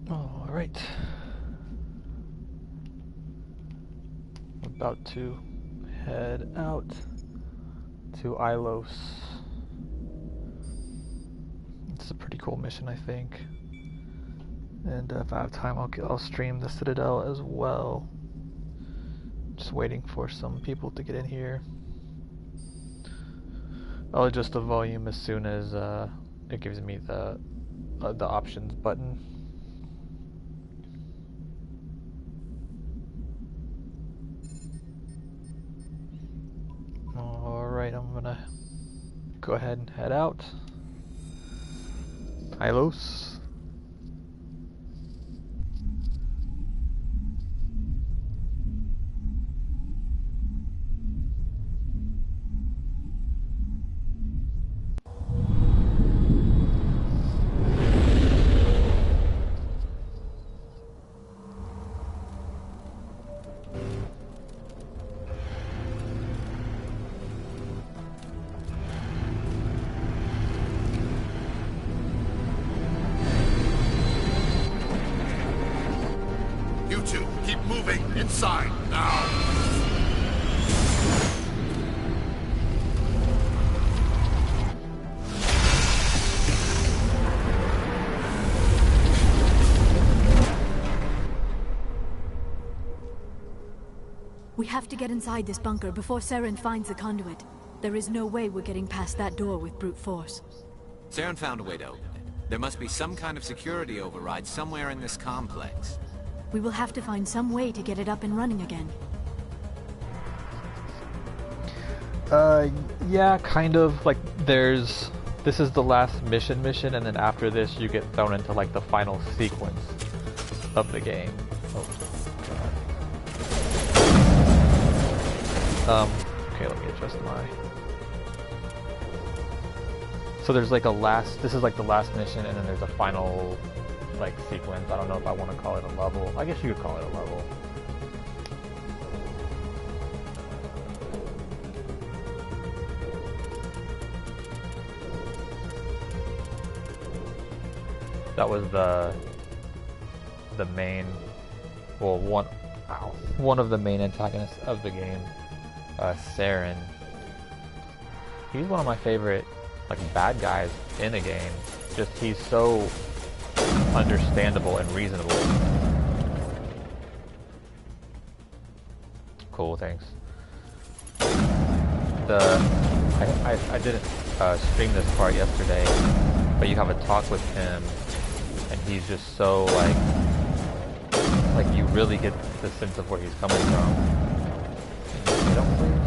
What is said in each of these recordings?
All right. About to head out to Ilos. It's a pretty cool mission, I think. And if I have time, I'll stream the Citadel as well. Just waiting for some people to get in here. I'll adjust the volume as soon as it gives me the options button. Alright, I'm gonna go ahead and head out. Ilos. Inside, now! We have to get inside this bunker before Saren finds the conduit. There is no way we're getting past that door with brute force. Saren found a way to open it. There must be some kind of security override somewhere in this complex. We will have to find some way to get it up and running again. Yeah, kind of. Like, this is the last mission, and then after this you get thrown into, like, the final sequence of the game. Oh, God. Okay, let me adjust my... So there's, like, this is, like, the last mission, and then there's a final... like sequence. I don't know if I want to call it a level. I guess you could call it a level. That was the main, well, one of the main antagonists of the game, Saren. He's one of my favorite, like, bad guys in a game. Just he's so understandable and reasonable. Cool, thanks. I didn't stream this part yesterday, but you have a talk with him, and he's just so like you really get the sense of where he's coming from. Get up, please.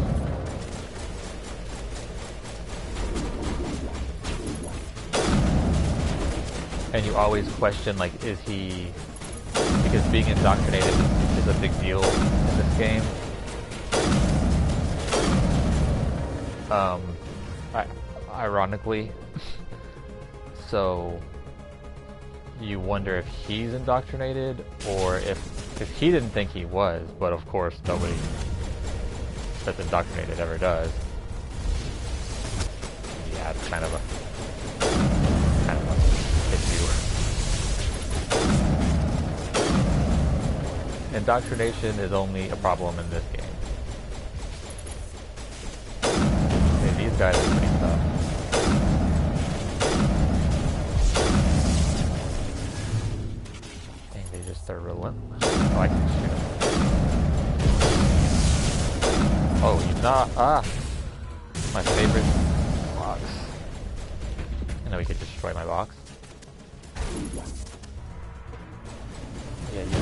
And you always question, like, is he... Because being indoctrinated is a big deal in this game. Ironically. So, you wonder if he's indoctrinated, or if he didn't think he was, but of course nobody that's indoctrinated ever does. Yeah, it's kind of a issue. Indoctrination is only a problem in this game. Okay, these guys are pretty tough. Dang, they just are relentless. Oh, I can shoot him. Oh, he's not. Ah! My favorite box. I know he could destroy my box. Yeah, yeah.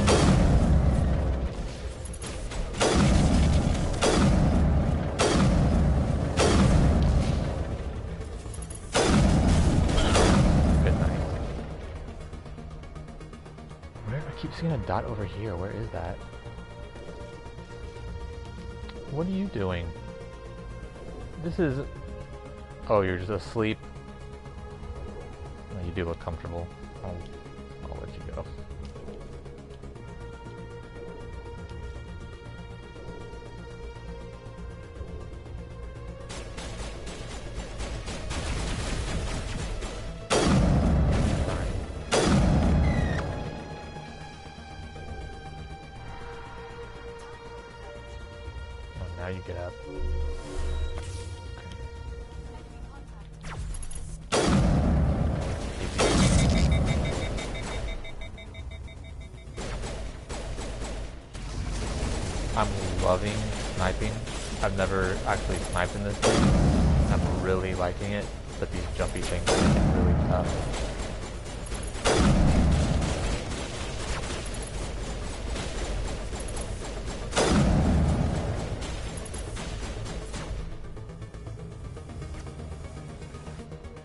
Good night. just gonna dot over here. Where is that? What are you doing? This is... Oh, you're just asleep? Well, you do look comfortable. I'll let you go. Now you get up. I'm loving sniping. I've never actually sniped in this game. I'm really liking it, but these jumpy things make it really tough.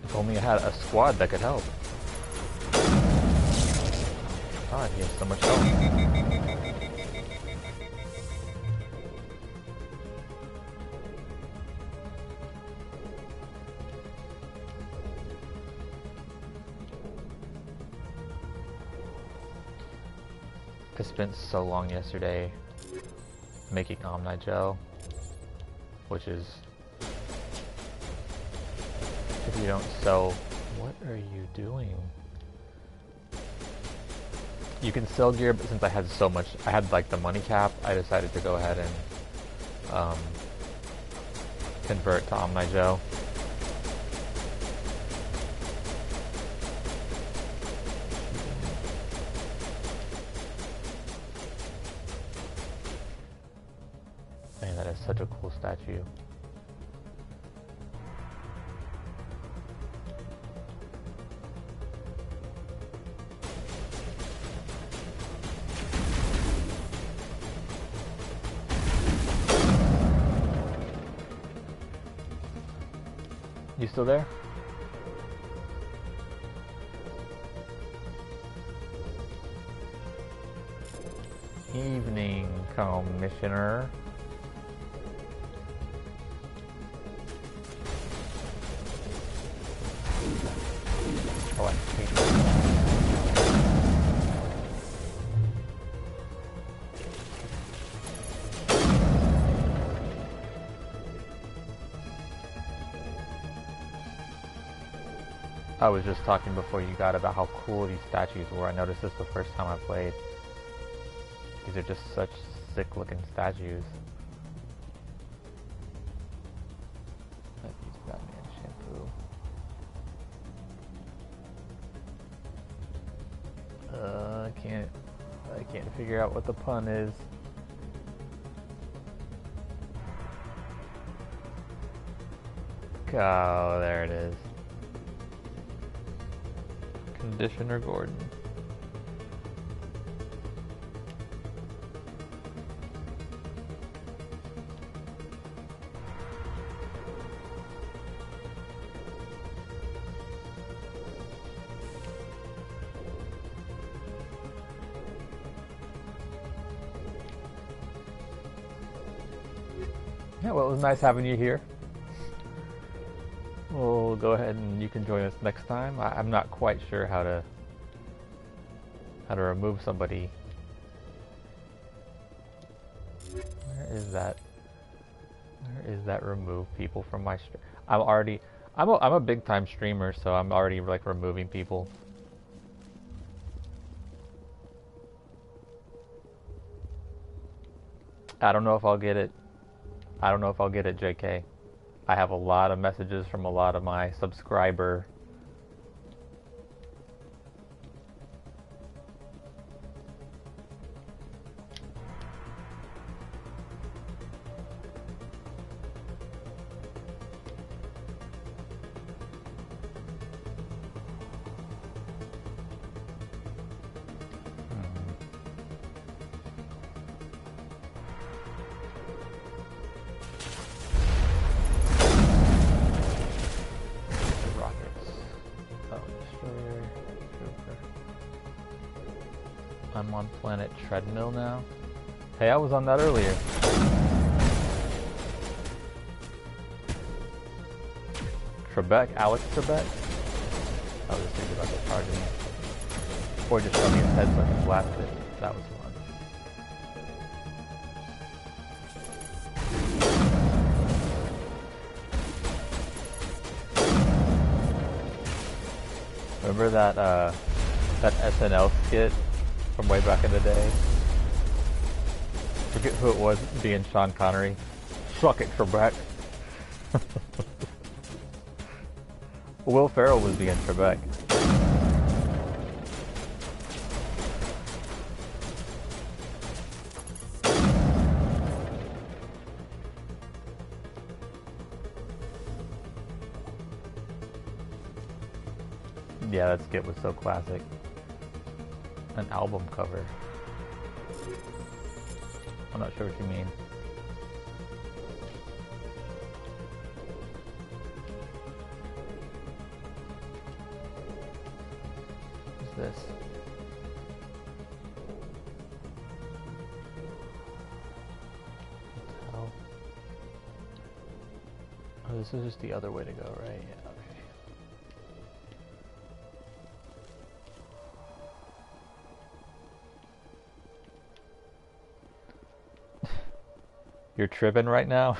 If only I had a squad that could help. God, he has so much help. I spent so long yesterday making Omni Gel, which is, if you don't sell, what are you doing? You can sell gear, but since I had so much, I had like the money cap, I decided to go ahead and convert to Omni Gel. Man, that is such a cool statue. You still there? Evening, Commissioner. Oh, I hate that. I was just talking before you got about how cool these statues were. I noticed this the first time I played. These are just such sick looking statues. Let's use Batman shampoo. I can't figure out what the pun is. Oh, there it is. Conditioner Gordon. Yeah, well, it was nice having you here. We'll go ahead and you can join us next time. I'm not quite sure how to remove somebody. Where is that? Where is that remove people from my stream? I'm a big time streamer, so I'm already like removing people. I don't know if I'll get it. I don't know if I'll get it, JK. I have a lot of messages from a lot of my subscriber. Rockets. I'm on planet Treadmill now. Hey, I was on that earlier. Trebek, Alex Trebek? I was just thinking about the targeting. Or just showing his head so I can blast it. That was fun. Remember that that SNL skit from way back in the day? Forget who it was being Sean Connery. Suck it, Trebek. Will Ferrell was being Trebek. Yeah, that skit was so classic. An album cover. I'm not sure what you mean. What's this? What the hell? Oh, this is just the other way to go, right? Yeah, okay. You're tripping right now?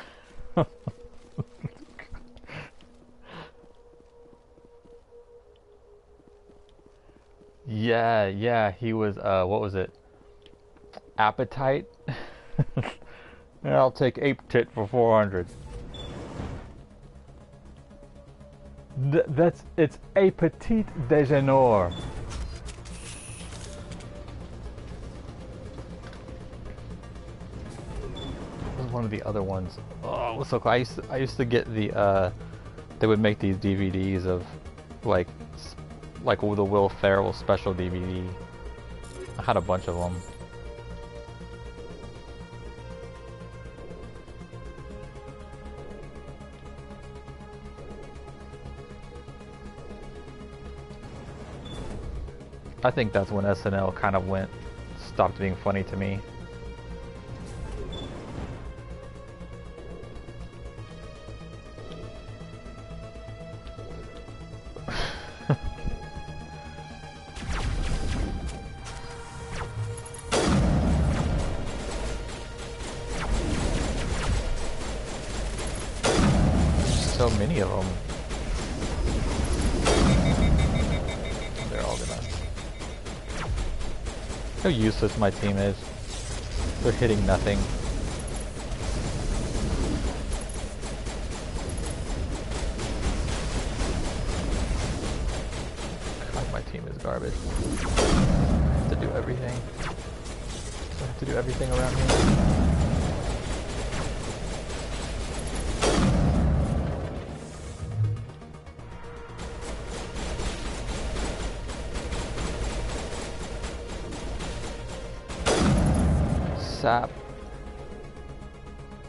Yeah, he was, what was it? Appetite? And I'll take ape tit for 400. It's a petit déjeuner. One of the other ones. Oh, it was so cool. I used to get the they would make these DVDs of like the Will Ferrell special DVD. I had a bunch of them. I think that's when SNL kind of stopped being funny to me. So many of them. They're all gonna... How useless my team is. They're hitting nothing. God, my team is garbage. I have to do everything. I have to do everything around here.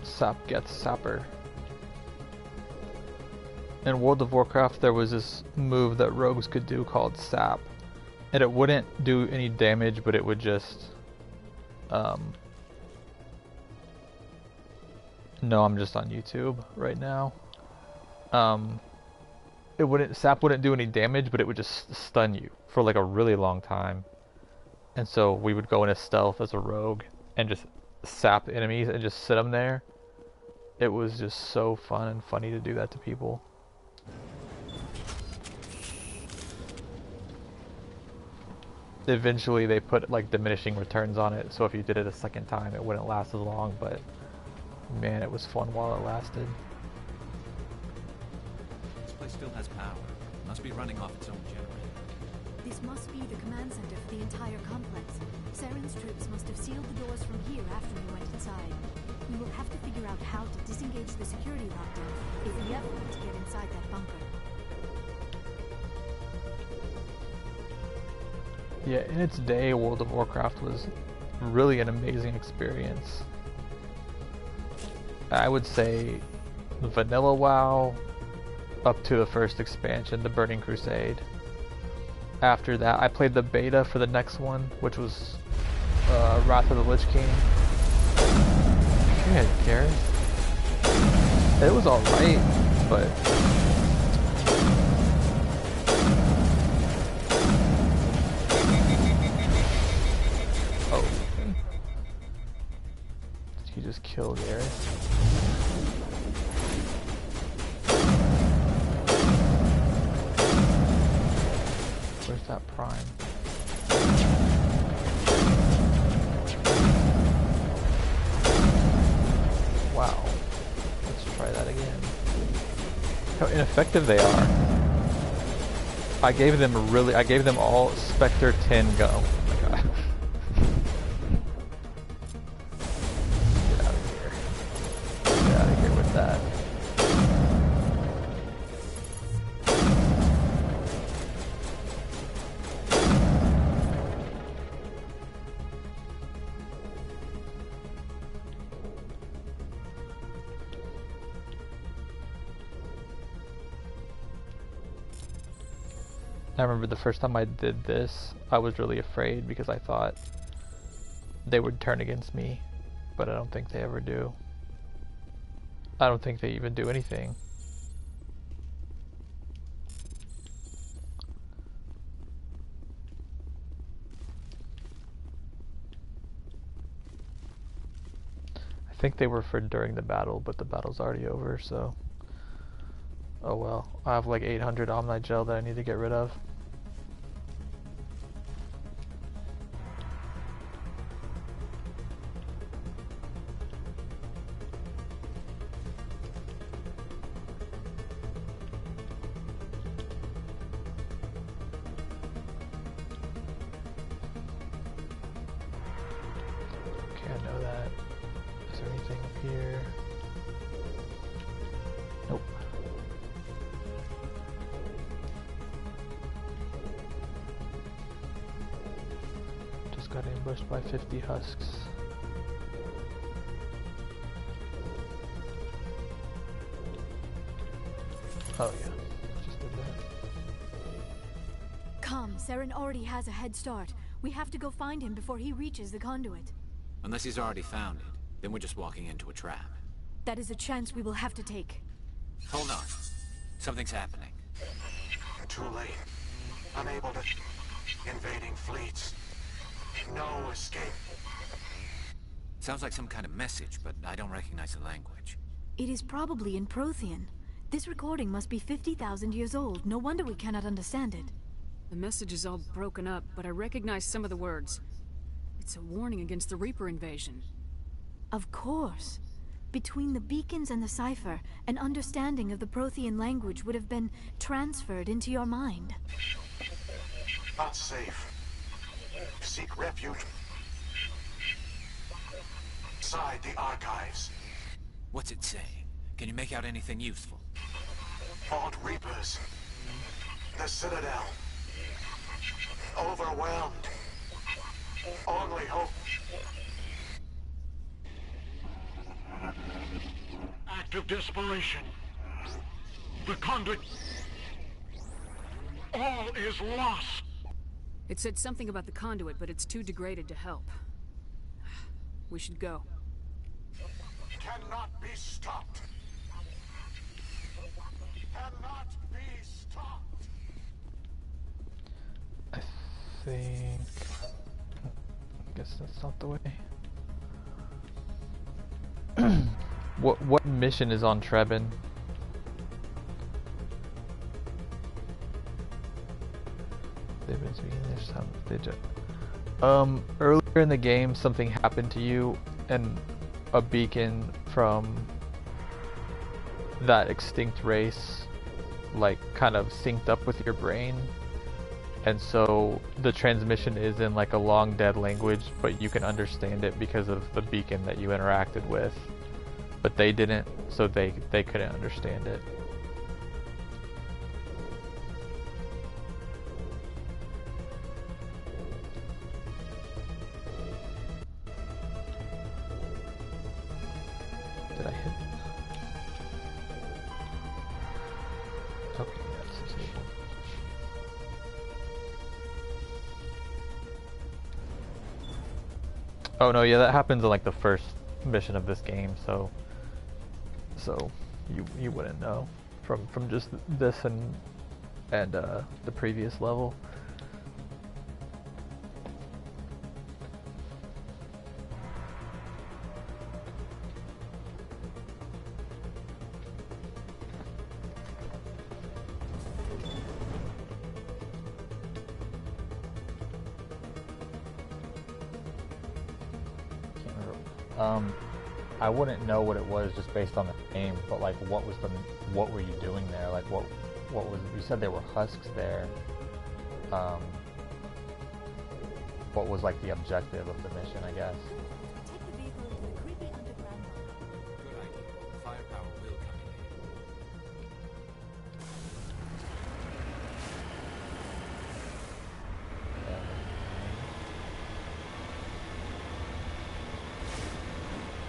Sap gets sapper. In World of Warcraft there was this move that rogues could do called sap. And it wouldn't do any damage, but it would just no, I'm just on YouTube right now. Sap wouldn't do any damage, but it would just stun you for like a really long time. And so we would go into stealth as a rogue and just sap enemies and just sit them there. It was just so fun and funny to do that to people. Eventually they put like diminishing returns on it, so if you did it a second time it wouldn't last as long, but man, it was fun while it lasted. This place still has power. It must be running off its own generator. This must be the command center for the entire complex. Saren's troops must have sealed the doors from here after we went inside. We will have to figure out how to disengage the security lockdown if we ever want to get inside that bunker. Yeah, in its day, World of Warcraft was really an amazing experience. I would say Vanilla WoW up to the first expansion, the Burning Crusade. after that, I played the beta for the next one, which was Wrath of the Lich King. Go ahead, Gareth. It was alright, but... Oh. Did you just kill Gareth? Where's that prime? Wow. Let's try that again. How ineffective they are. I gave them all Spectre 10 go. Oh my god. Get out of here. Get out of here with that. I remember the first time I did this, I was really afraid because I thought they would turn against me, but I don't think they ever do. I don't think they even do anything. I think they were for during the battle, but the battle's already over, so... Oh well, I have like 800 Omnite Gel that I need to get rid of. Okay, I know that. Is there anything up here? Nope. Got ambushed by 50 husks. Oh yeah, just did that. Come, Saren already has a head start. We have to go find him before he reaches the conduit. Unless he's already found it, then we're just walking into a trap. That is a chance we will have to take. Hold on. Something's happening. Too late. Unable to... Invading fleets. No escape. Sounds like some kind of message, but I don't recognize the language. It is probably in Prothean. This recording must be 50,000 years old. No wonder we cannot understand it. The message is all broken up, but I recognize some of the words. It's a warning against the Reaper invasion. Of course. Between the beacons and the cipher, an understanding of the Prothean language would have been transferred into your mind. Not safe. Seek refuge inside the archives. What's it say? Can you make out anything useful? Fought Reapers. The Citadel. Overwhelmed. Only hope. Act of desperation. The conduit. All is lost. It said something about the conduit, but it's too degraded to help. We should go. Cannot be stopped. Cannot be stopped. I think... I guess that's not the way. What mission is on Trebin? They've been speaking this time. Earlier in the game, something happened to you, and a beacon from that extinct race, like, kind of synced up with your brain, and so the transmission is in like a long dead language, but you can understand it because of the beacon that you interacted with. But they didn't, so they couldn't understand it. Did I hit? Okay, that's disabled. Oh no, yeah, that happens in like the first mission of this game, so you wouldn't know from just this and the previous level. Can't remember. I wouldn't know what it was just based on the name, but like what were you doing there? Like what was, you said there were husks there. What was like the objective of the mission, I guess? Take the vehicle into the creepy underground bunker. Good idea. Firepower will come in handy.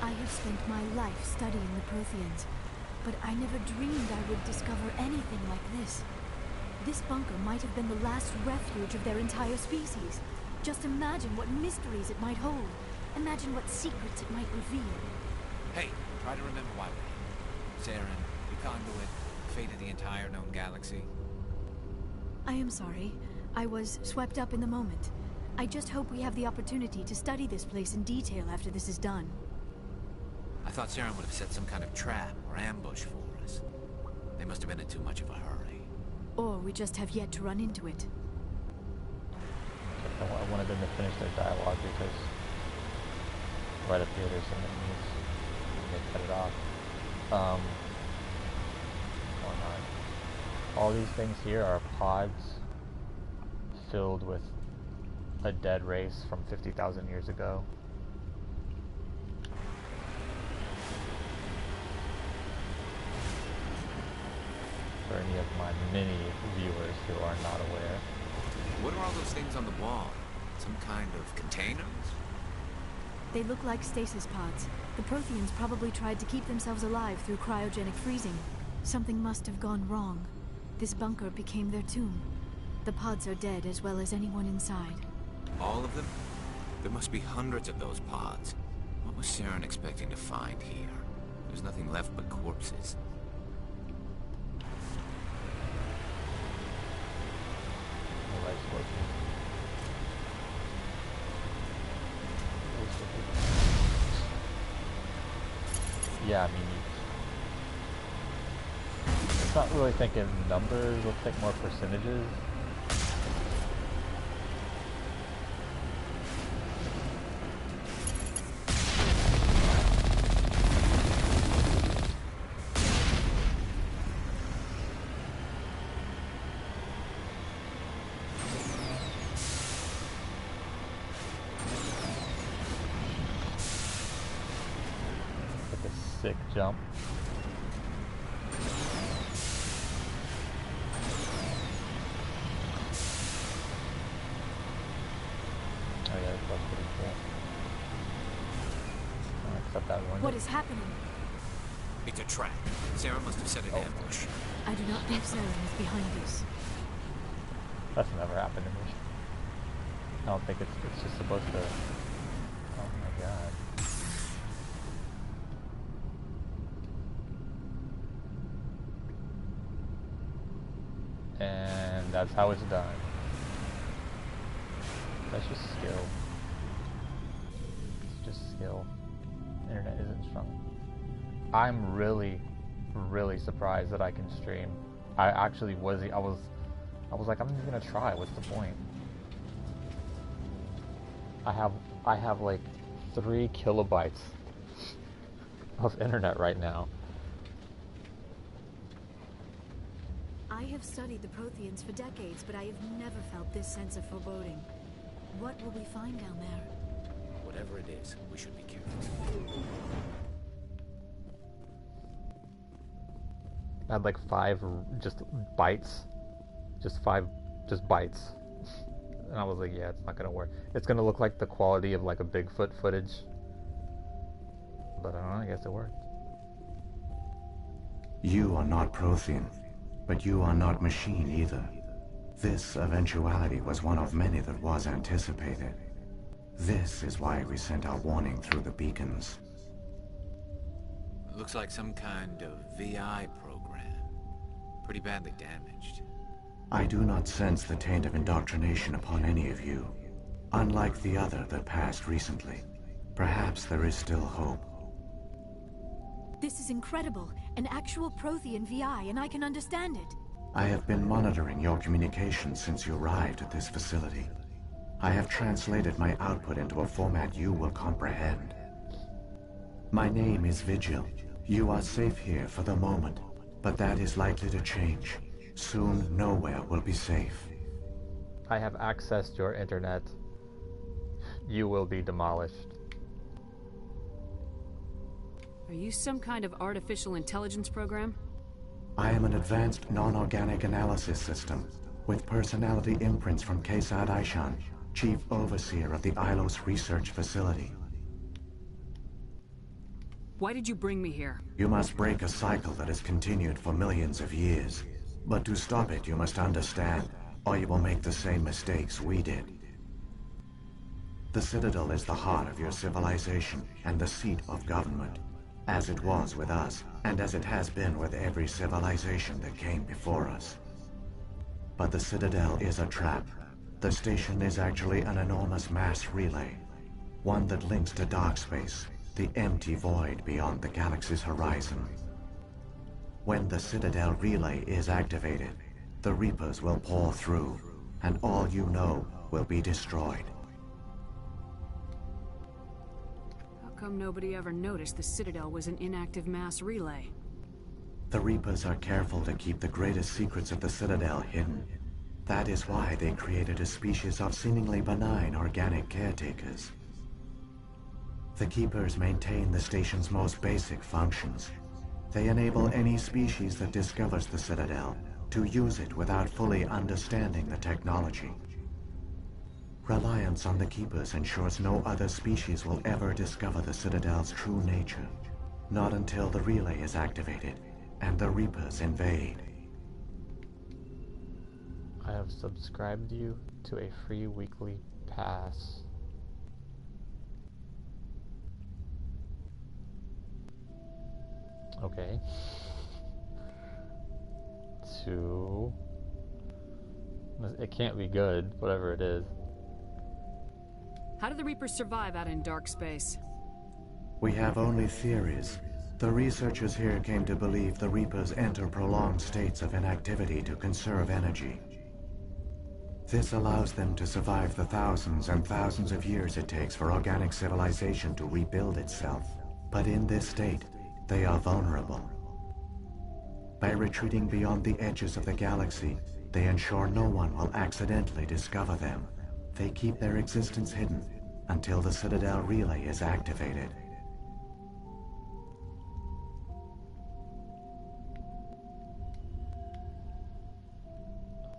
I have spent my life studying the Protheans, but I never dreamed I would discover anything like this. This bunker might have been the last refuge of their entire species. Just imagine what mysteries it might hold. Imagine what secrets it might reveal. Hey, try to remember why we're here. Saren, the conduit, fate of the entire known galaxy. I am sorry. I was swept up in the moment. I just hope we have the opportunity to study this place in detail after this is done. I thought Saren would have set some kind of trap or ambush for us. They must have been in too much of a hurry. Or we just have yet to run into it. I wanted them to finish their dialogue because right up here there's some enemies and they cut it off. Going on. All these things here are pods filled with a dead race from 50,000 years ago. For any of my many viewers who are not aware. What are all those things on the wall? Some kind of containers? They look like stasis pods. The Protheans probably tried to keep themselves alive through cryogenic freezing. Something must have gone wrong. This bunker became their tomb. The pods are dead as well as anyone inside. All of them? There must be hundreds of those pods. What was Saren expecting to find here? There's nothing left but corpses. Yeah, I mean, it's not really thinking numbers, let's think more percentages. Sick jump. Oh yeah, that's pretty cool. Except that one. What is happening? It's a trap. Saren must have set an ambush. I do not think Saren is behind this. That's never happened to me. I don't think it's just supposed to. Oh my god. And that's how it's done. That's just skill. It's just skill. Internet isn't strong. I'm really surprised that I can stream. I actually was. I was like, I'm just gonna try. What's the point? I have like 3 kilobytes of internet right now. I have studied the Protheans for decades, but I have never felt this sense of foreboding. What will we find down there? Whatever it is, we should be careful. I had like 5 just bites. Just 5 just bites. And I was like, yeah, it's not gonna work. It's gonna look like the quality of like a Bigfoot footage. But I don't know, I guess it worked. You are not Prothean, but you are not machine either. This eventuality was one of many that was anticipated. This is why we sent our warning through the beacons. Looks like some kind of VI program. Pretty badly damaged. I do not sense the taint of indoctrination upon any of you. Unlike the other that passed recently. Perhaps there is still hope. This is incredible. An actual Prothean VI, and I can understand it. I have been monitoring your communications since you arrived at this facility. I have translated my output into a format you will comprehend. My name is Vigil. You are safe here for the moment, but that is likely to change. Soon, nowhere will be safe. I have accessed your internet. You will be demolished. Are you some kind of artificial intelligence program? I am an advanced non-organic analysis system, with personality imprints from Kesad Aishan, Chief Overseer of the Ilos Research Facility. Why did you bring me here? You must break a cycle that has continued for millions of years. But to stop it, you must understand, or you will make the same mistakes we did. The Citadel is the heart of your civilization and the seat of government, as it was with us, and as it has been with every civilization that came before us. But the Citadel is a trap. The station is actually an enormous mass relay, one that links to dark space, the empty void beyond the galaxy's horizon. When the Citadel relay is activated, the Reapers will pour through, and all you know will be destroyed. How come nobody ever noticed the Citadel was an inactive mass relay? The Reapers are careful to keep the greatest secrets of the Citadel hidden. That is why they created a species of seemingly benign organic caretakers. The Keepers maintain the station's most basic functions. They enable any species that discovers the Citadel to use it without fully understanding the technology. Reliance on the Keepers ensures no other species will ever discover the Citadel's true nature. Not until the relay is activated and the Reapers invade. I have subscribed you to a free weekly pass. Okay. It can't be good, whatever it is. How do the Reapers survive out in dark space? We have only theories. The researchers here came to believe the Reapers enter prolonged states of inactivity to conserve energy. This allows them to survive the thousands and thousands of years it takes for organic civilization to rebuild itself. But in this state, they are vulnerable. By retreating beyond the edges of the galaxy, they ensure no one will accidentally discover them. They keep their existence hidden until the Citadel relay is activated.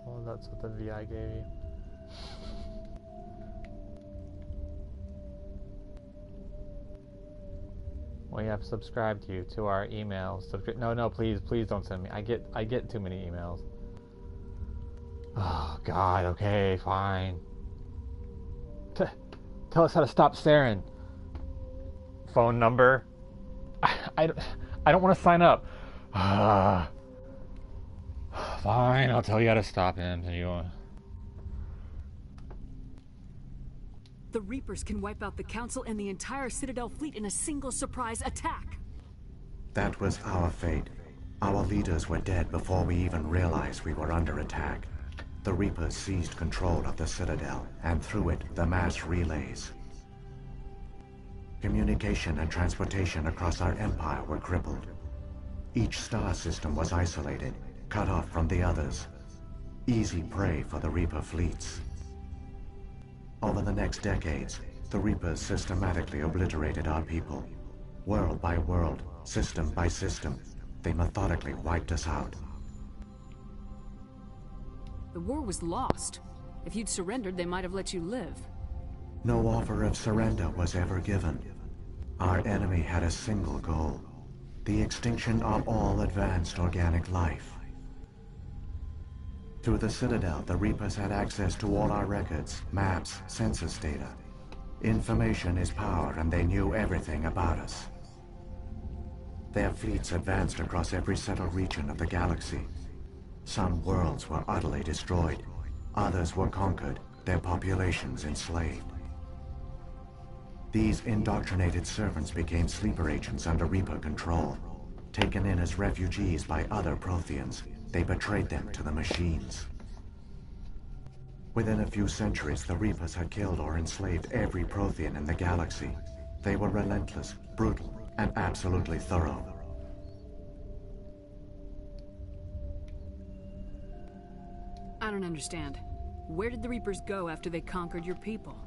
Oh, that's what the VI gave you. We have subscribed you to our emails. No, please don't send me. I get too many emails. Oh God. Okay, fine. Tell us how to stop Saren. Phone number. I don't want to sign up. Fine, I'll tell you how to stop him. The Reapers can wipe out the Council and the entire Citadel fleet in a single surprise attack. That was our fate. Our leaders were dead before we even realized we were under attack. The Reapers seized control of the Citadel, and through it, the mass relays. Communication and transportation across our empire were crippled. Each star system was isolated, cut off from the others. Easy prey for the Reaper fleets. Over the next decades, the Reapers systematically obliterated our people. World by world, system by system, they methodically wiped us out. The war was lost. If you'd surrendered, they might have let you live. No offer of surrender was ever given. Our enemy had a single goal: the extinction of all advanced organic life. Through the Citadel, the Reapers had access to all our records, maps, census data. Information is power, and they knew everything about us. Their fleets advanced across every settled region of the galaxy. Some worlds were utterly destroyed. Others were conquered, their populations enslaved. These indoctrinated servants became sleeper agents under Reaper control. Taken in as refugees by other Protheans, they betrayed them to the machines. Within a few centuries, the Reapers had killed or enslaved every Prothean in the galaxy. They were relentless, brutal, and absolutely thorough. I don't understand. Where did the Reapers go after they conquered your people?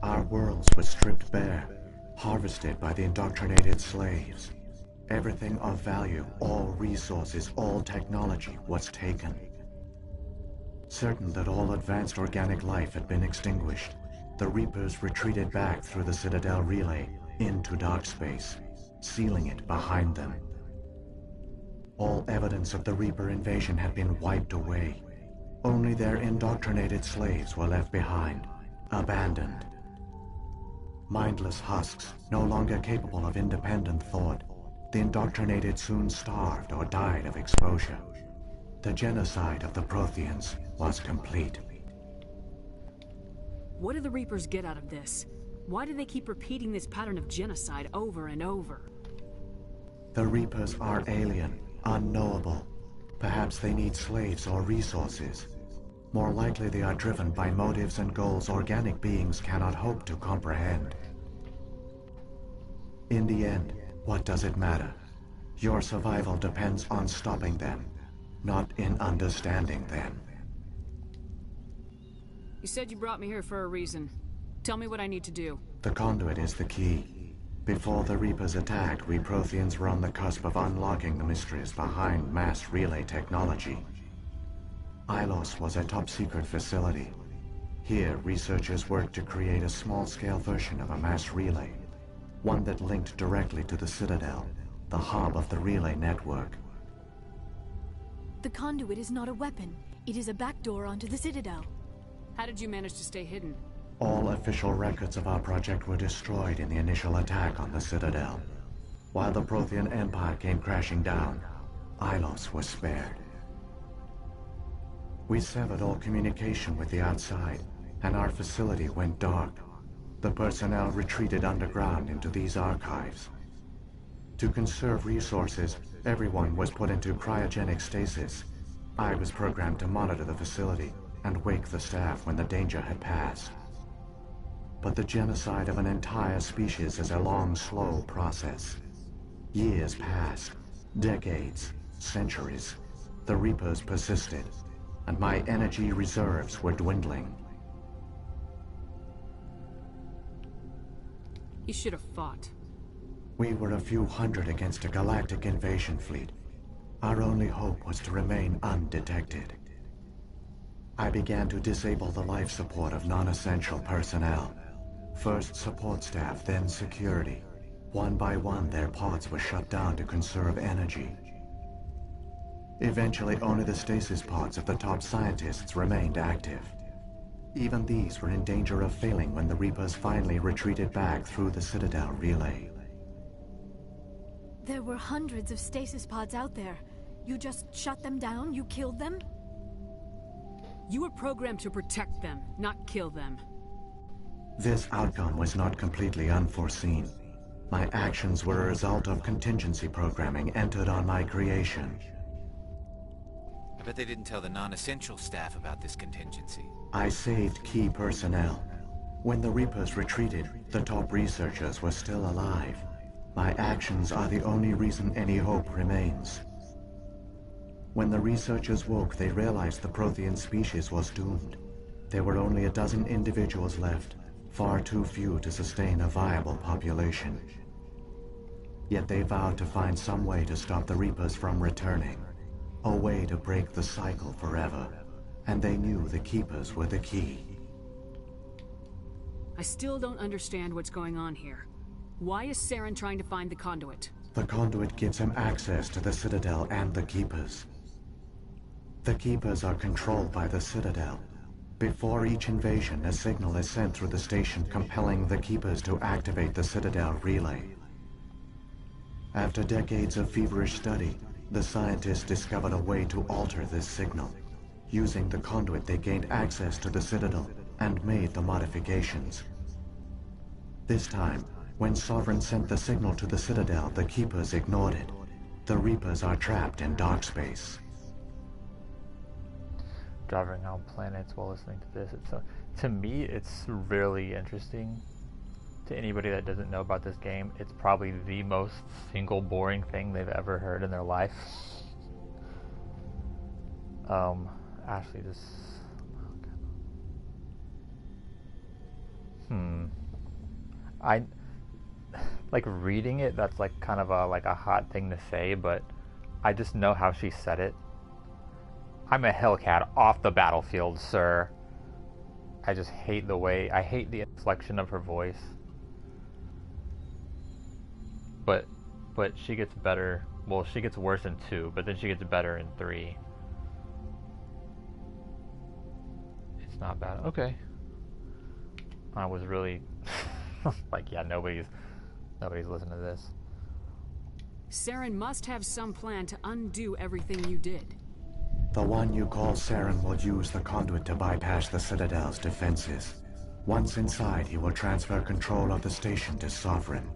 Our worlds were stripped bare, harvested by the indoctrinated slaves. Everything of value, all resources, all technology was taken. Certain that all advanced organic life had been extinguished, the Reapers retreated back through the Citadel relay into dark space, sealing it behind them. All evidence of the Reaper invasion had been wiped away. Only their indoctrinated slaves were left behind, abandoned. Mindless husks, no longer capable of independent thought, the indoctrinated soon starved or died of exposure. The genocide of the Protheans was complete. What do the Reapers get out of this? Why do they keep repeating this pattern of genocide over and over? The Reapers are alien, unknowable. Perhaps they need slaves or resources. More likely they are driven by motives and goals organic beings cannot hope to comprehend. In the end, what does it matter? Your survival depends on stopping them, not in understanding them. You said you brought me here for a reason. Tell me what I need to do. The conduit is the key. Before the Reapers attacked, we Protheans were on the cusp of unlocking the mysteries behind mass relay technology. Ilos was a top-secret facility. Here, researchers worked to create a small-scale version of a mass relay, one that linked directly to the Citadel, the hub of the relay network. The conduit is not a weapon. It is a backdoor onto the Citadel. How did you manage to stay hidden? All official records of our project were destroyed in the initial attack on the Citadel. While the Prothean Empire came crashing down, Ilos was spared. We severed all communication with the outside, and our facility went dark. The personnel retreated underground into these archives. To conserve resources, everyone was put into cryogenic stasis. I was programmed to monitor the facility and wake the staff when the danger had passed. But the genocide of an entire species is a long, slow process. Years passed, decades, centuries. The Reapers persisted, and my energy reserves were dwindling. You should have fought. We were a few hundred against a galactic invasion fleet. Our only hope was to remain undetected. I began to disable the life support of non-essential personnel. First support staff, then security. One by one, their pods were shut down to conserve energy. Eventually, only the stasis pods of the top scientists remained active. Even these were in danger of failing when the Reapers finally retreated back through the Citadel relay. There were hundreds of stasis pods out there. You just shut them down? You killed them? You were programmed to protect them, not kill them. This outcome was not completely unforeseen. My actions were a result of contingency programming entered on my creation. I bet they didn't tell the non-essential staff about this contingency. I saved key personnel. When the Reapers retreated, the top researchers were still alive. My actions are the only reason any hope remains. When the researchers woke, they realized the Prothean species was doomed. There were only a dozen individuals left, far too few to sustain a viable population. Yet they vowed to find some way to stop the Reapers from returning, a way to break the cycle forever, and they knew the Keepers were the key. I still don't understand what's going on here. Why is Saren trying to find the conduit? The conduit gives him access to the Citadel and the Keepers. The Keepers are controlled by the Citadel. Before each invasion, a signal is sent through the station compelling the Keepers to activate the Citadel relay. After decades of feverish study, the scientists discovered a way to alter this signal. Using the conduit, they gained access to the Citadel and made the modifications. This time, when Sovereign sent the signal to the Citadel, the Keepers ignored it. The Reapers are trapped in dark space. Driving around planets while listening to this. To me, it's really interesting. To anybody that doesn't know about this game, it's probably the most single boring thing they've ever heard in their life. Ashley, this... I... Like, reading it, that's like kind of a hot thing to say, but I just know how she said it. I'm a Hellcat off the battlefield, sir. I just hate I hate the inflection of her voice. But she gets better. Well, she gets worse in 2, but then she gets better in 3. It's not bad. Okay. I was really like, yeah, nobody's listening to this. Saren must have some plan to undo everything you did. The one you call Saren will use the conduit to bypass the Citadel's defenses. Once inside, he will transfer control of the station to Sovereign.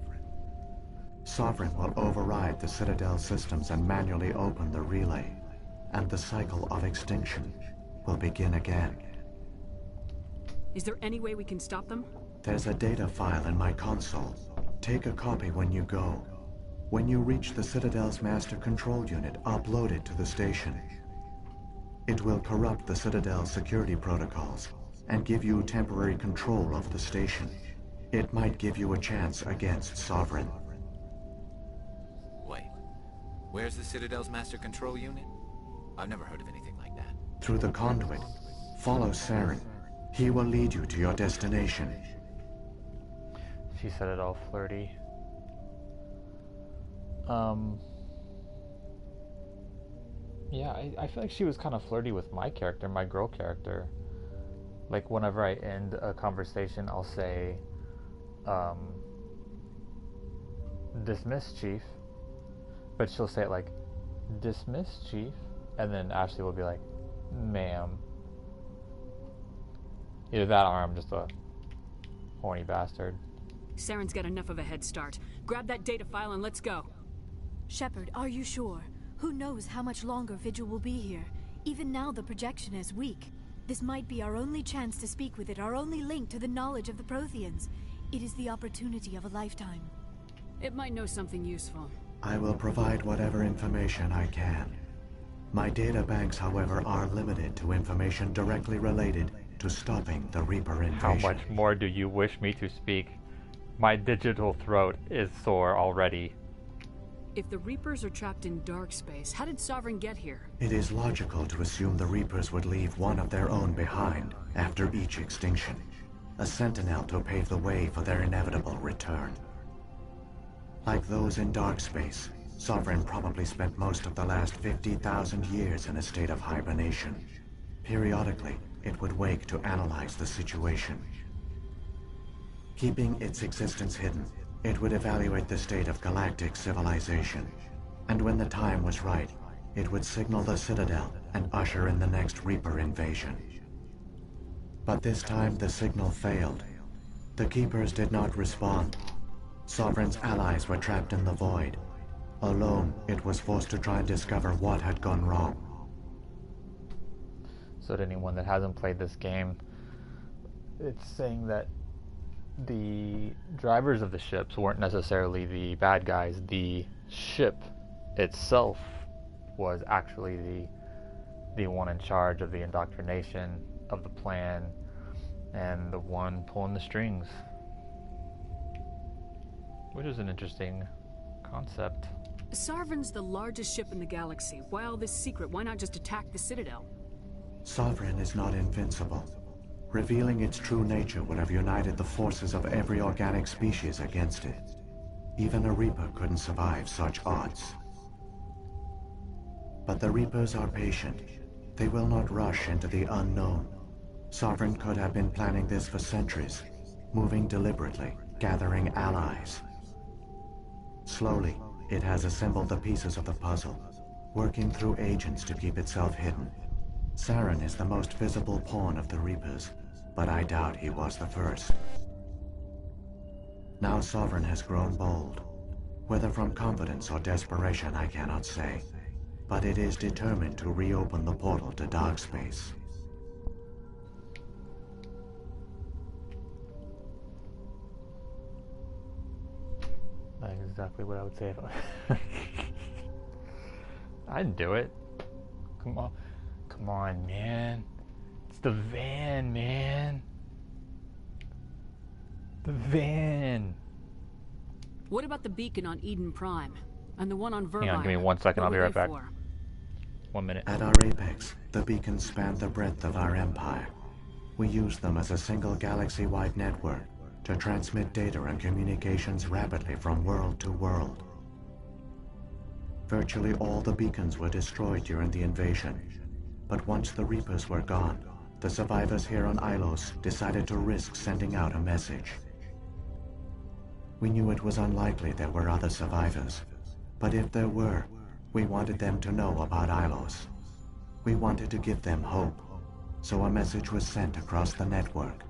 Sovereign will override the Citadel systems and manually open the relay, and the cycle of extinction will begin again. Is there any way we can stop them? There's a data file in my console. Take a copy when you go. When you reach the Citadel's master control unit, upload it to the station. It will corrupt the Citadel's security protocols and give you temporary control of the station. It might give you a chance against Sovereign. Wait, where's the Citadel's master control unit? I've never heard of anything like that. Through the conduit, follow Saren. He will lead you to your destination. She said it all flirty. Yeah, I feel like she was kind of flirty with my character, my girl character. Like, whenever I end a conversation, I'll say, dismiss, Chief. But she'll say it like, dismiss, Chief. And then Ashley will be like, ma'am. Either that or I'm just a horny bastard. Saren's got enough of a head start. Grab that data file and let's go. Shepard, are you sure? Who knows how much longer Vigil will be here? Even now the projection is weak. This might be our only chance to speak with it, our only link to the knowledge of the Protheans. It is the opportunity of a lifetime. It might know something useful. I will provide whatever information I can. My data banks, however, are limited to information directly related to stopping the Reaper invasion. How much more do you wish me to speak? My digital throat is sore already. If the Reapers are trapped in dark space, how did Sovereign get here? It is logical to assume the Reapers would leave one of their own behind after each extinction. A sentinel to pave the way for their inevitable return. Like those in dark space, Sovereign probably spent most of the last 50,000 years in a state of hibernation. Periodically, it would wake to analyze the situation. Keeping its existence hidden, it would evaluate the state of galactic civilization. And when the time was right, it would signal the Citadel and usher in the next Reaper invasion. But this time the signal failed. The Keepers did not respond. Sovereign's allies were trapped in the void. Alone, it was forced to try and discover what had gone wrong. So to anyone that hasn't played this game, it's saying that the drivers of the ships weren't necessarily the bad guys. The ship itself was actually the one in charge of the indoctrination of the plan and the one pulling the strings, which is an interesting concept. Sovereign's the largest ship in the galaxy. Why all this secret? Why not just attack the Citadel? Sovereign is not invincible. Revealing its true nature would have united the forces of every organic species against it. Even a Reaper couldn't survive such odds. But the Reapers are patient. They will not rush into the unknown. Sovereign could have been planning this for centuries, moving deliberately, gathering allies. Slowly, it has assembled the pieces of the puzzle, working through agents to keep itself hidden. Saren is the most visible pawn of the Reapers, but I doubt he was the first. Now Sovereign has grown bold. Whether from confidence or desperation, I cannot say. But it is determined to reopen the portal to dark space. That's exactly what I would say if I... I'd do it. Come on. Come on, man. It's the van, man. The van. What about the beacon on Eden Prime? And the one on Verbire? Hang on, give me 1 second. I'll be right back. 1 minute. At our apex, the beacons span the breadth of our empire. We use them as a single galaxy-wide network to transmit data and communications rapidly from world to world. Virtually all the beacons were destroyed during the invasion, but once the Reapers were gone, the survivors here on Ilos decided to risk sending out a message. We knew it was unlikely there were other survivors, but if there were, we wanted them to know about Ilos. We wanted to give them hope, so a message was sent across the network.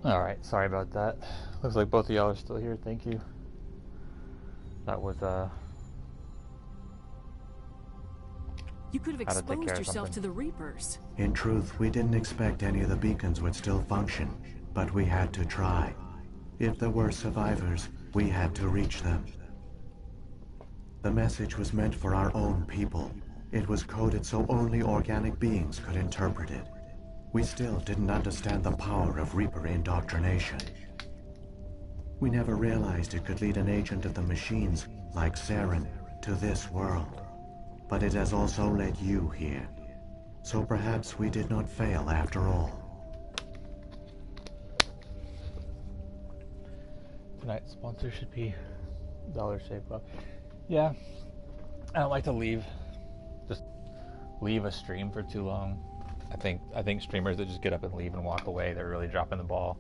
Alright, sorry about that. Looks like both of y'all are still here, thank you. That was You could have how to take care exposed of yourself something. to the Reapers. In truth, we didn't expect any of the beacons would still function, but we had to try. If there were survivors, we had to reach them. The message was meant for our own people. It was coded so only organic beings could interpret it. We still didn't understand the power of Reaper indoctrination. We never realized it could lead an agent of the machines, like Saren, to this world. But it has also led you here. So perhaps we did not fail after all. Tonight's sponsor should be Dollar Shave Club. Yeah, I don't like to leave a stream for too long. I think streamers that just get up and leave and walk away, they're really dropping the ball.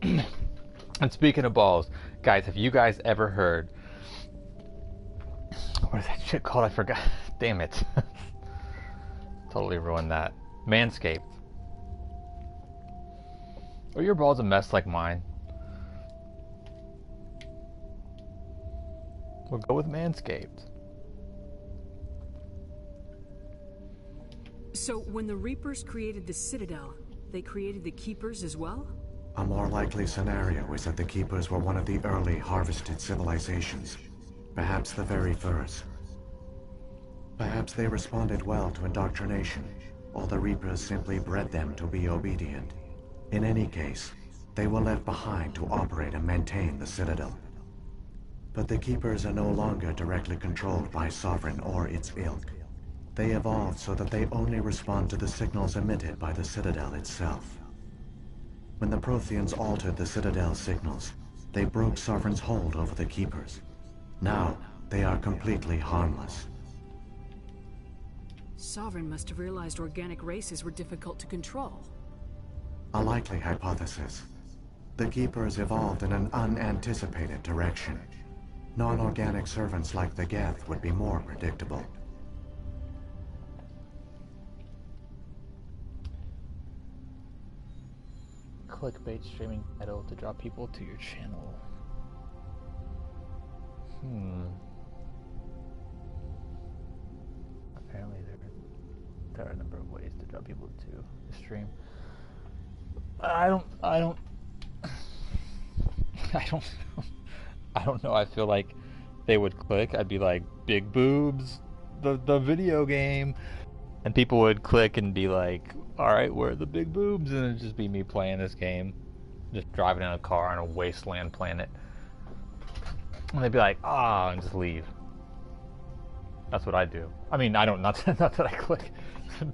And speaking of balls, guys, have you guys ever heard, what is that shit called? I forgot. Damn it. Totally ruined that. Manscaped. Are your balls a mess like mine? We'll go with Manscaped. So, when the Reapers created the Citadel, they created the Keepers as well? A more likely scenario is that the Keepers were one of the early harvested civilizations. Perhaps the very first. Perhaps they responded well to indoctrination, or the Reapers simply bred them to be obedient. In any case, they were left behind to operate and maintain the Citadel. But the Keepers are no longer directly controlled by Sovereign or its ilk. They evolved so that they only respond to the signals emitted by the Citadel itself. When the Protheans altered the Citadel's signals, they broke Sovereign's hold over the Keepers. Now, they are completely harmless. Sovereign must have realized organic races were difficult to control. A likely hypothesis. The Keepers evolved in an unanticipated direction. Non-organic servants like the Geth would be more predictable. Clickbait streaming title to draw people to your channel. Apparently there are a number of ways to draw people to the stream. I don't know. I feel like they would click. I'd be like, big boobs, the video game. And people would click and be like, alright, where are the big boobs? And it'd just be me playing this game. Just driving in a car on a wasteland planet. And they'd be like, and just leave. That's what I do. I mean, not that I click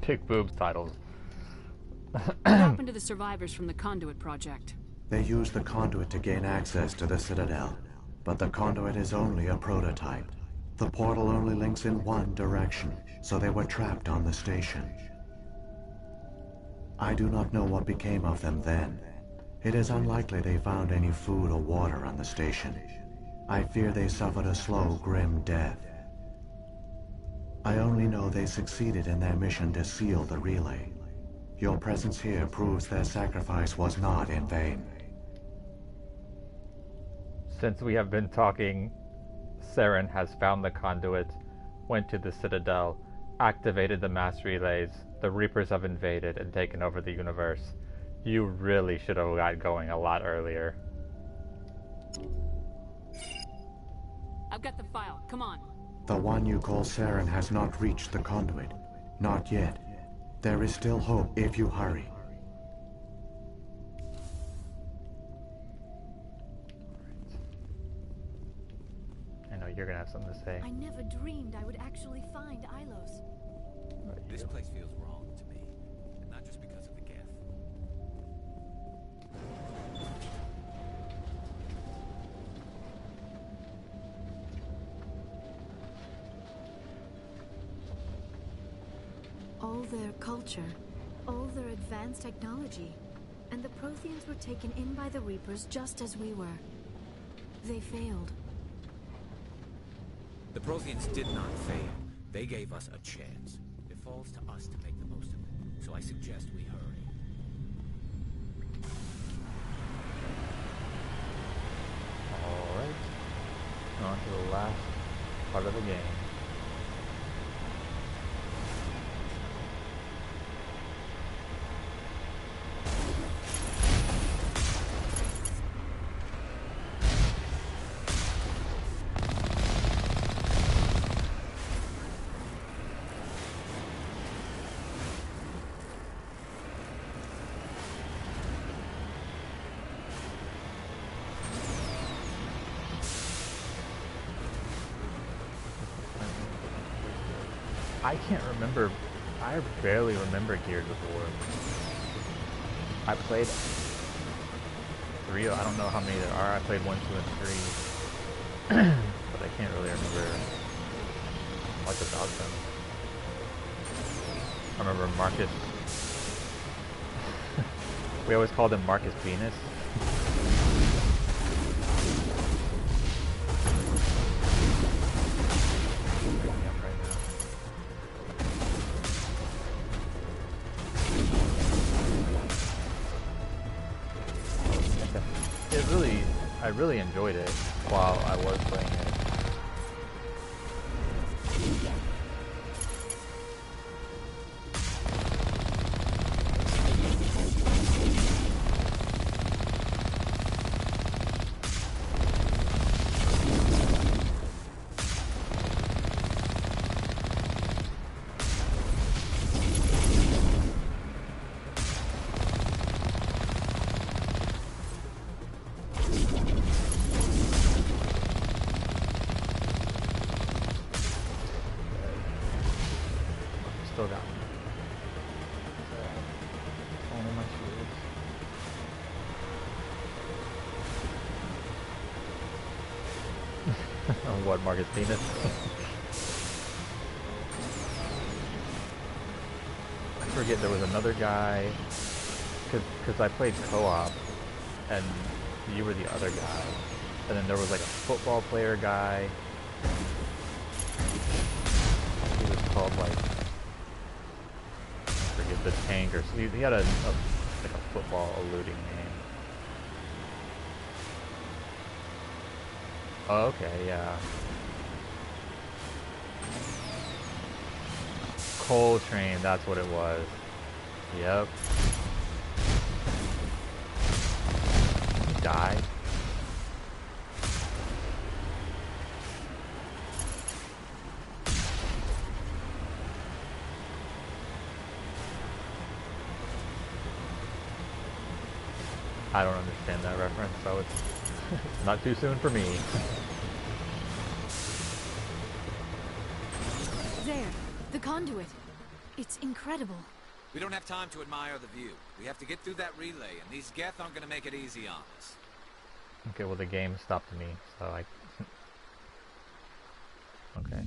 big boobs titles. What happened to the survivors from the Conduit project? They used the conduit to gain access to the Citadel. But the conduit is only a prototype. The portal only links in one direction, so they were trapped on the station. I do not know what became of them then. It is unlikely they found any food or water on the station. I fear they suffered a slow, grim death. I only know they succeeded in their mission to seal the relay. Your presence here proves their sacrifice was not in vain. Since we have been talking, Saren has found the conduit, went to the Citadel, activated the mass relays, the Reapers have invaded and taken over the universe. You really should have got going a lot earlier. I've got the file. Come on. The one you call Saren has not reached the conduit. Not yet. There is still hope if you hurry. I know you're gonna have something to say. I never dreamed I would actually find Ilos. This place feels wrong to me, and not just because of the Geth. All their culture, all their advanced technology, and the Protheans were taken in by the Reapers just as we were. They failed. The Protheans did not fail. They gave us a chance. It falls to us to make the most of it. So I suggest we hurry. Alright. On to the last part of the game. I can't remember. I barely remember Gears of War. I played 3. I don't know how many there are. I played 1, 2, and 3, but I can't really remember much about them. I remember Marcus. We always called him Marcus Venus. I really enjoyed it while I was playing it. Still got one. Only my shields. What, Marcus Venus? I forget, there was another guy, because I played co-op, and you were the other guy, and then there was like a football player guy. He was called like, the tank, or he had like a football eluding name. Oh, okay, yeah. Coltrane, that's what it was. Yep. He died. I don't understand that reference, so it's not too soon for me. There, the conduit. It's incredible. We don't have time to admire the view. We have to get through that relay, and these Geth aren't gonna make it easy on us. Okay, well the game stopped me, so I... Okay.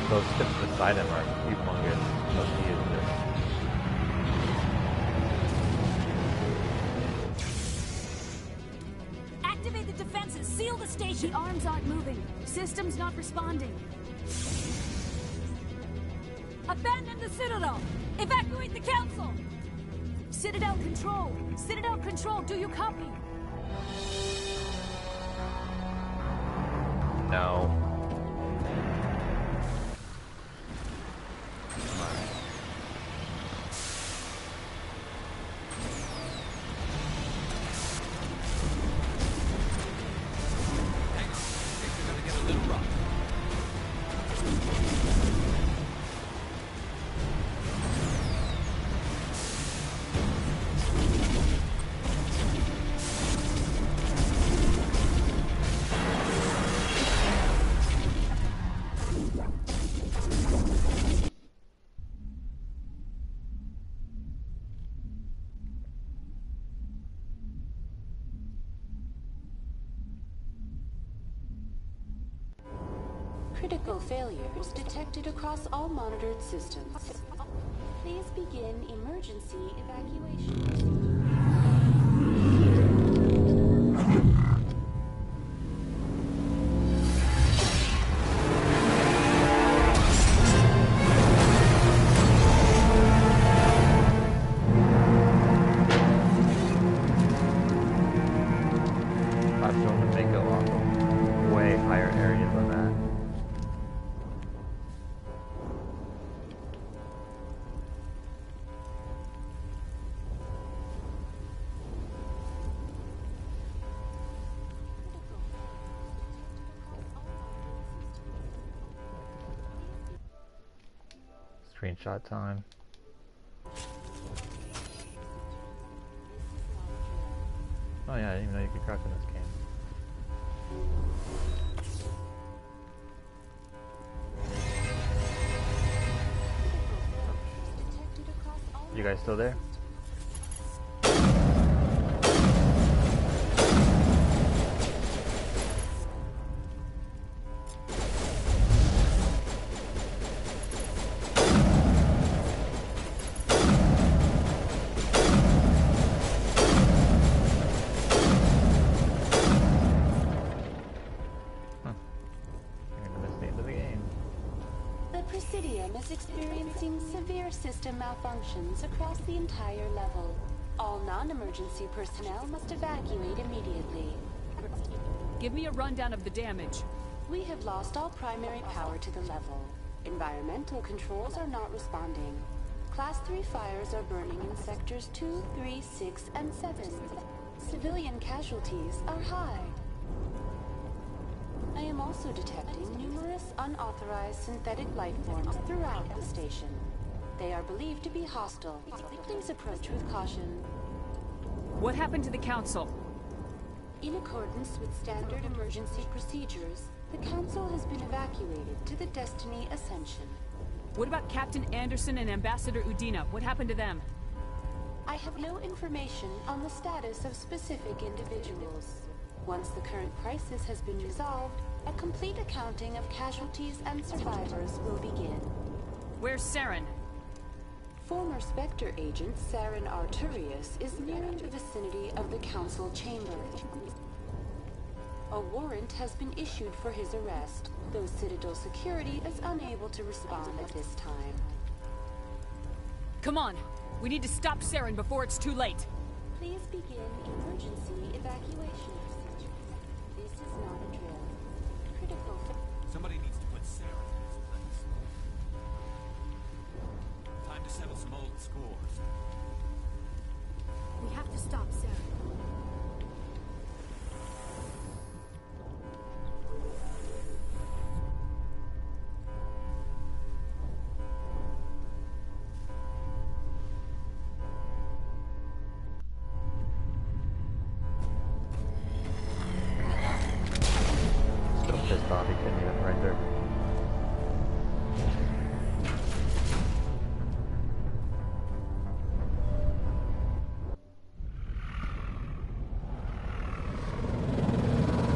Those ships beside him are humongous. Those he is this. Activate the defenses! Seal the station! The arms aren't moving. Systems not responding. Abandon the Citadel! Evacuate the Council! Citadel Control! Citadel Control, do you copy? No. Critical failures detected across all monitored systems. Please begin emergency evacuation. I've shown them they go off of way higher areas than that. screenshot time. Oh yeah, I didn't even know you could craft in this game. You guys still there? System malfunctions across the entire level. All non-emergency personnel must evacuate immediately. Give me a rundown of the damage. We have lost all primary power to the level. Environmental controls are not responding. Class 3 fires are burning in sectors 2, 3, 6, and 7. Civilian casualties are high. I am also detecting numerous unauthorized synthetic life forms throughout the station. They are believed to be hostile. Please approach with caution. What happened to the Council? In accordance with standard emergency procedures, the Council has been evacuated to the Destiny Ascension. What about Captain Anderson and Ambassador Udina? What happened to them? I have no information on the status of specific individuals. Once the current crisis has been resolved, a complete accounting of casualties and survivors will begin. Where's Saren? Former Spectre agent Saren Arturius is nearing the vicinity of the Council chamber. A warrant has been issued for his arrest, though Citadel security is unable to respond at this time. Come on! We need to stop Saren before it's too late! Please begin emergency evacuation procedures. This is not a drill. Critical... Somebody needs to put Saren in his place. Time to settle some old scores. We have to stop Sarah. Still pissed off he couldn't even render.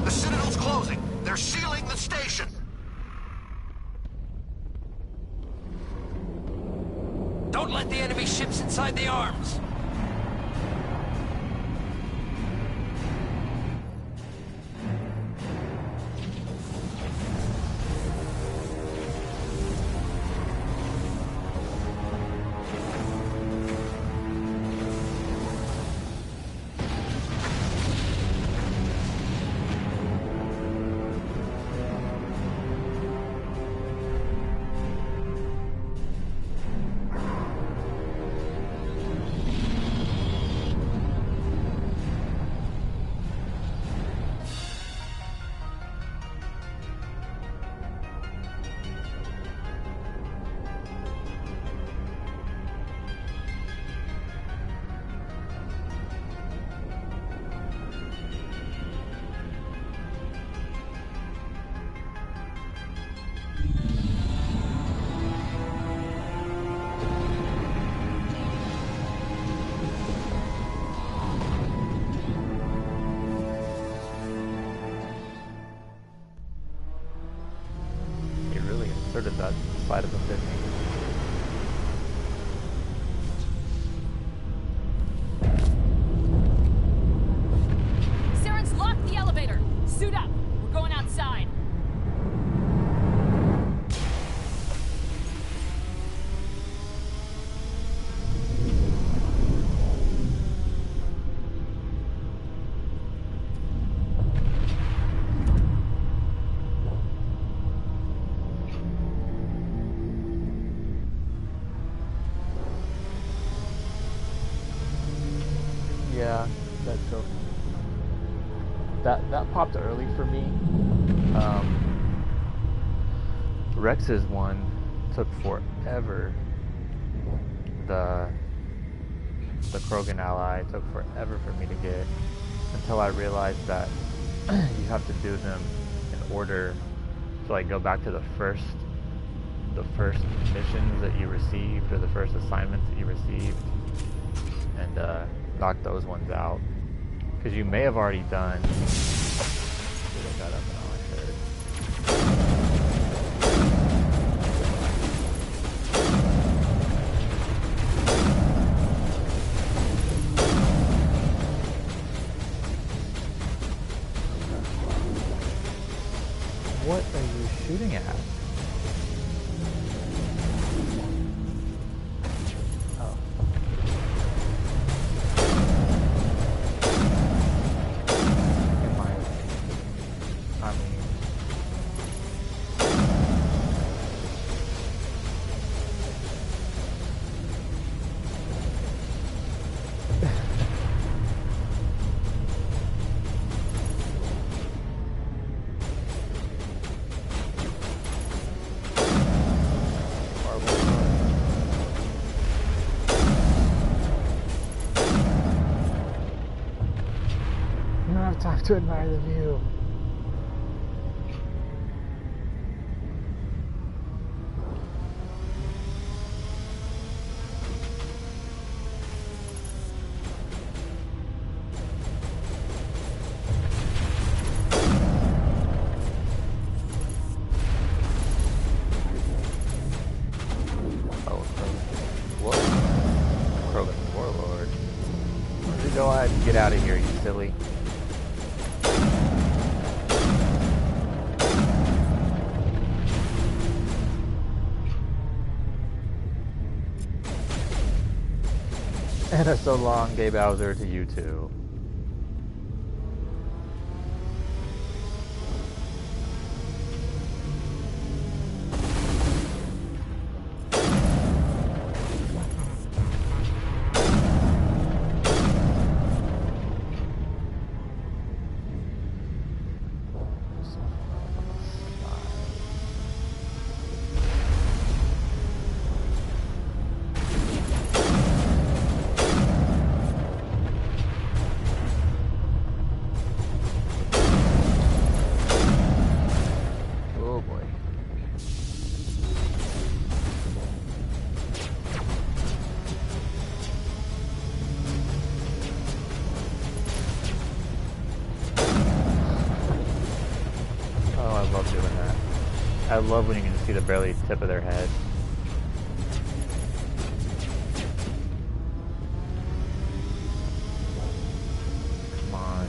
The Citadel's closing. They're sealing the station. Don't let the enemy ships inside the arms! He really inserted that side of him, didn't he? Saren's locked the elevator! Suit up! We're going outside! Yeah, that's so. That popped early for me. Rex's one took forever the Krogan ally took forever for me to get, until I realized that you have to do them in order to like go back to the first missions that you received, or the first assignments that you received, and knock those ones out. Because you may have already done. Look that up now, I heard. What are you shooting at? Oh. I mean, you don't have time to admire the view. Krogan Warlord. Why don't you go ahead and get out of here, you silly. And a so long, Gay Bowser, to you too. I love when you can just see the barely tip of their head. Come on.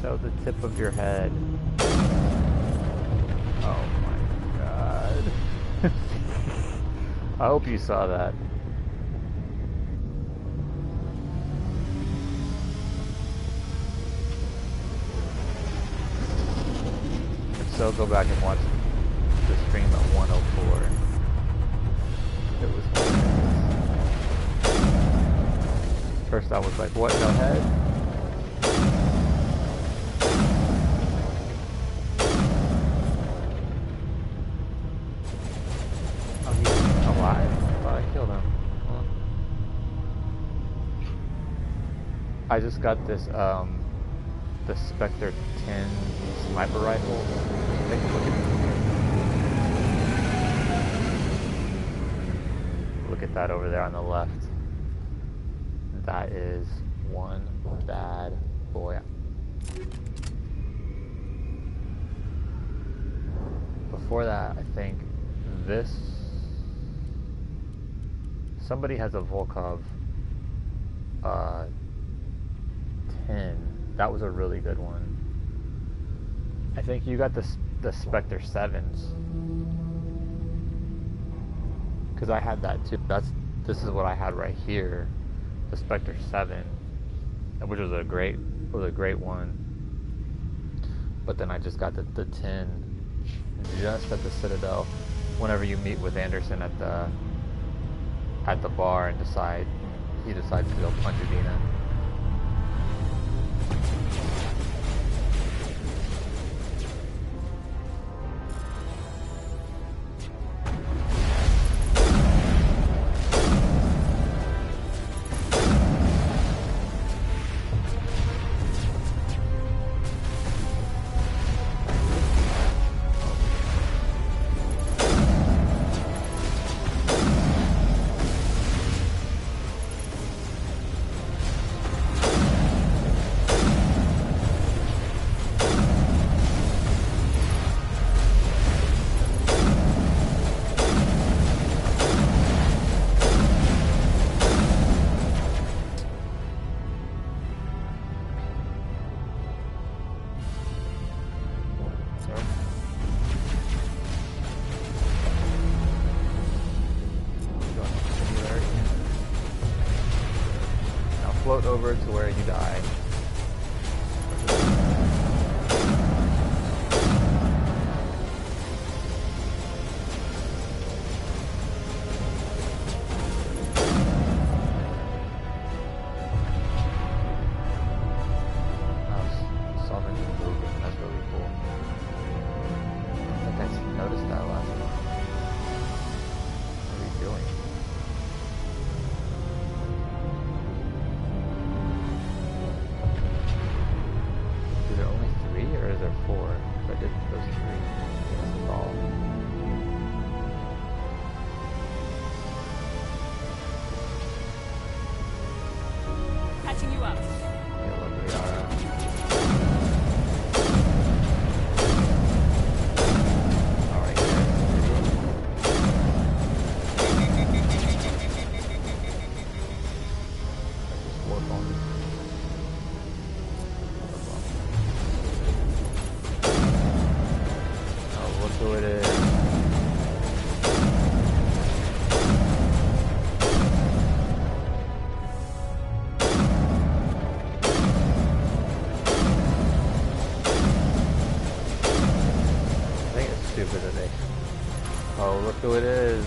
Show the tip of your head. Oh my god. I hope you saw that. So go back and watch the stream at 104. It was hilarious. First I was like, what, no head? Oh, he's alive? I thought I killed him. Huh. I just got this, the Spectre 10 sniper rifle. Take a look at it. Look at that over there on the left. That is one bad boy. Before that, I think this... Somebody has a Volkov 10. That was a really good one. I think you got the Spectre 7s. Because I had that too. This is what I had right here. The Spectre 7. Which was a great one. But then I just got the 10 just at the Citadel. Whenever you meet with Anderson at the bar and he decides to go punch Adina. float over to where you die. Patching you up. Oh, look who it is.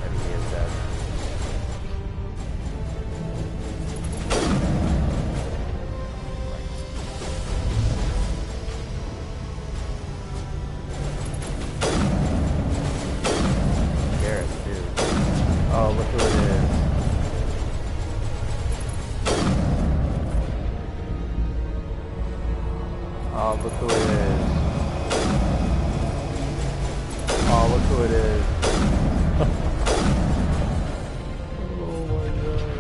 Maybe he is dead. Garrett, dude. Oh, look who it is. Oh, look who it is. Oh, look who it is. Oh my god.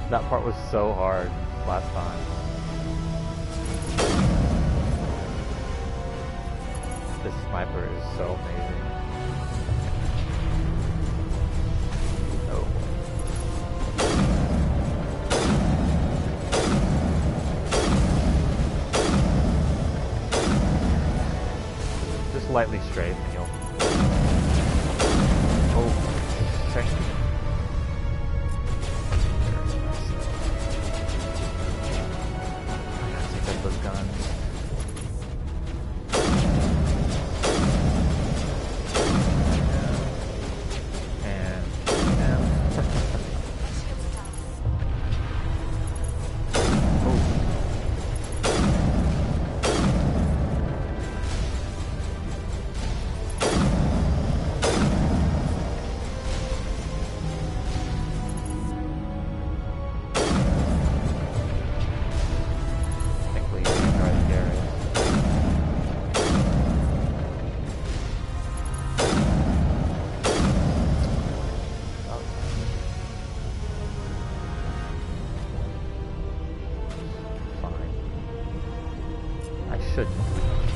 That part was so hard last time. This sniper is so amazing. Oh. Just lightly strafe and you'll... Oh, check. Pick up those guns.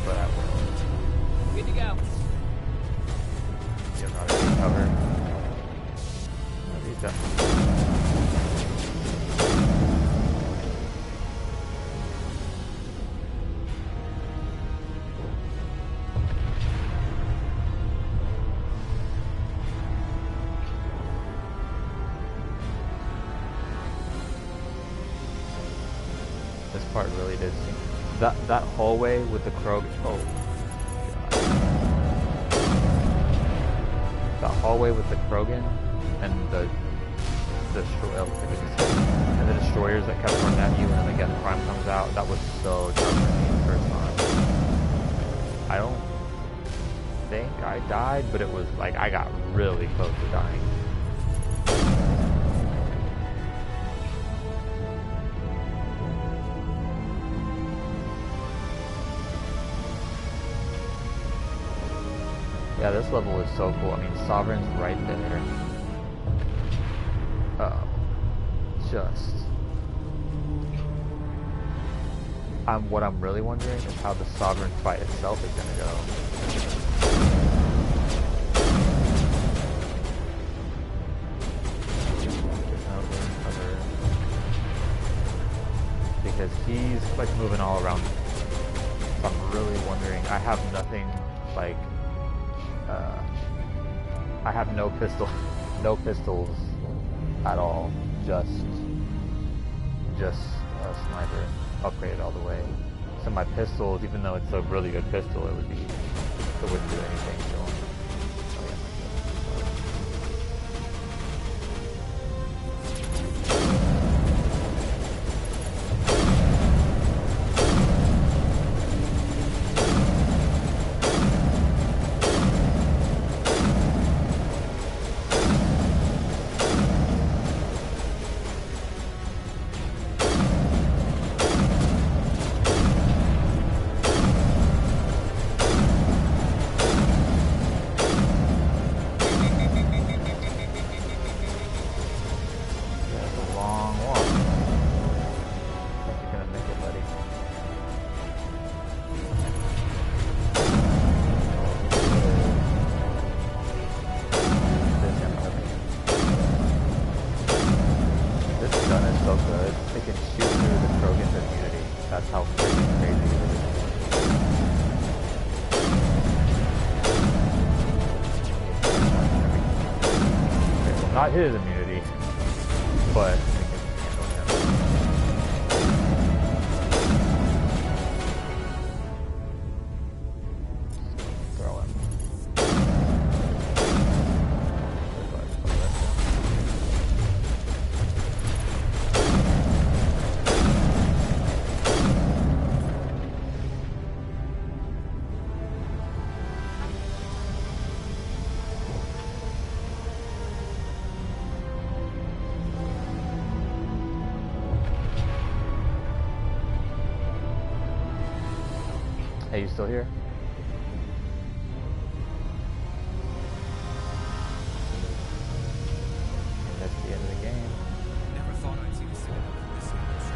But I will. Good to go. Get out of cover. He's up. This part really did seem... That hallway with the Krog... Oh, God. That hallway with the Krogan and the destroyers that kept running at you, and then again Prime comes out. That was so tough for me the first time. I don't think I died, but it was like I got really close to dying. Yeah, this level is so cool. I mean, Sovereign's right there. Just... what I'm really wondering is how the Sovereign fight itself is gonna go. Because he's like moving all around some really wondering, I have nothing like, I have no no pistols at all. Just a sniper upgraded all the way. So my pistols, even though it's a really good pistol, it wouldn't do anything to them. Not his immunity, but throw him. Hey, you still here? And that's the end of the game. Never thought I'd see the Citadel from this angle.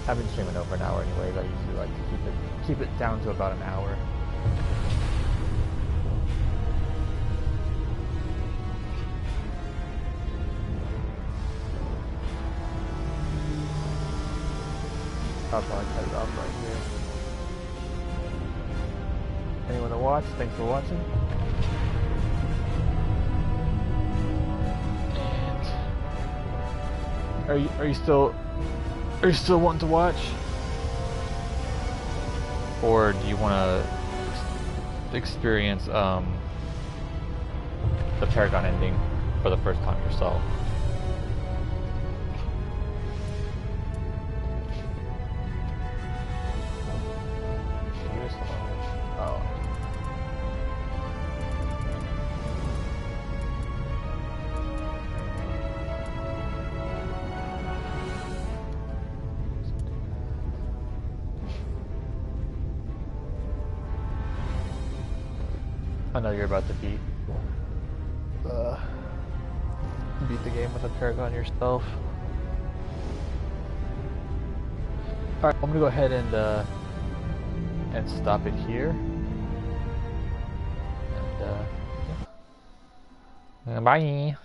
I've been streaming over an hour anyways. I usually like to keep it down to about an hour. I'll probably cut it off right here. Anyone to watch? Thanks for watching. And are you still wanting to watch? Or do you want to experience the Paragon ending for the first time yourself? Oh. I know you're about to beat the game with a Paragon yourself. Alright, I'm gonna go ahead and stop it here. And yeah. Bye.